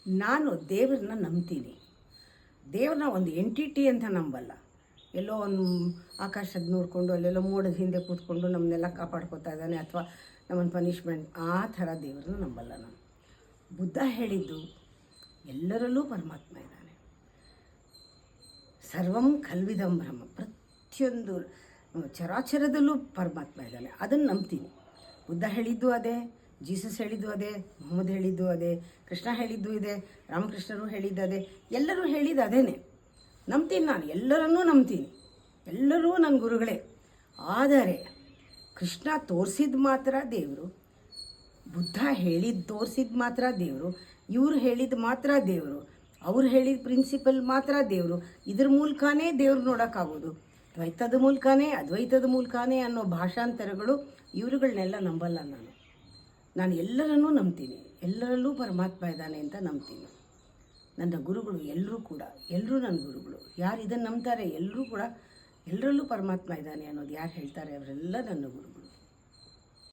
ನಾನು ದೇವ್ರನ್ನ ನಂಬ್ತೀನಿ. ದೇವ್ರನ್ನ ಒಂದು ಎಂಟಿಟಿ ಅಂತ ನಂಬಲ್ಲ. ಎಲ್ಲೋ ಒಂದು ಆಕಾಶದ ನೋಡಿಕೊಂಡು ಅಲ್ಲೆಲ್ಲೋ ಮೋಡದ ಹಿಂದೆ ಕೂತ್ಕೊಂಡು ನಮ್ಮನ್ನೆಲ್ಲ ಕಾಪಾಡ್ಕೊತಾ ಇದ್ದಾನೆ ಅಥವಾ ನಮ್ಮನ್ನು ಪನಿಷ್ಮೆಂಟ್ ಆ ಥರ ದೇವ್ರನ್ನ ನಂಬಲ್ಲ ನಾನು. ಬುದ್ಧ ಹೇಳಿದ್ದು ಎಲ್ಲರಲ್ಲೂ ಪರಮಾತ್ಮ ಇದ್ದಾನೆ. ಸರ್ವಂ ಕಲ್ವಿದಂ ಬ್ರಹ್ಮ, ಪ್ರತಿಯೊಂದು ಚರಾಚರದಲ್ಲೂ ಪರಮಾತ್ಮ ಇದ್ದಾನೆ. ಅದನ್ನು ನಂಬ್ತೀನಿ. ಬುದ್ಧ ಹೇಳಿದ್ದು ಅದೇ, ಜೀಸಸ್ ಹೇಳಿದ್ದು ಅದೇ, ಮೊಹಮ್ಮದ್ ಹೇಳಿದ್ದು ಅದೇ, ಕೃಷ್ಣ ಹೇಳಿದ್ದು ಇದೆ, ರಾಮಕೃಷ್ಣರು ಹೇಳಿದ್ದು ಅದೇ, ಎಲ್ಲರೂ ಹೇಳಿದ್ದು ಅದೇನೆ. ನಂಬ್ತೀನಿ ನಾನು, ಎಲ್ಲರನ್ನೂ ನಂಬ್ತೀನಿ. ಎಲ್ಲರೂ ನನ್ನ ಗುರುಗಳೇ. ಆದರೆ ಕೃಷ್ಣ ತೋರಿಸಿದ ಮಾತ್ರ ದೇವರು, ಬುದ್ಧ ಹೇಳಿದ್ದು ತೋರಿಸಿದ ಮಾತ್ರ ದೇವರು, ಇವರು ಹೇಳಿದ ಮಾತ್ರ ದೇವರು, ಅವ್ರು ಹೇಳಿದ ಪ್ರಿನ್ಸಿಪಲ್ ಮಾತ್ರ ದೇವರು. ಇದ್ರ ಮೂಲಕನೇ ದೇವ್ರು ನೋಡೋಕ್ಕಾಗೋದು. ದ್ವೈತದ ಮೂಲಕನೇ, ಅದ್ವೈತದ ಮೂಲಕನೇ ಅನ್ನೋ ಭಾಷಾಂತರಗಳು ಇವರುಗಳನ್ನೆಲ್ಲ ನಂಬಲ್ಲ ನಾನು ಎಲ್ಲರನ್ನೂ ನಂಬ್ತೀನಿ. ಎಲ್ಲರಲ್ಲೂ ಪರಮಾತ್ಮ ಇದ್ದಾನೆ ಅಂತ ನಂಬ್ತೀನಿ. ನನ್ನ ಗುರುಗಳು ಎಲ್ಲರೂ ನನ್ನ ಗುರುಗಳು. ಯಾರು ಇದನ್ನು ನಂಬ್ತಾರೆ ಎಲ್ಲರೂ ಕೂಡ ಎಲ್ಲರಲ್ಲೂ ಪರಮಾತ್ಮ ಇದ್ದಾನೆ ಅನ್ನೋದು ಯಾರು ಹೇಳ್ತಾರೆ ಅವರೆಲ್ಲ ನನ್ನ ಗುರುಗಳು.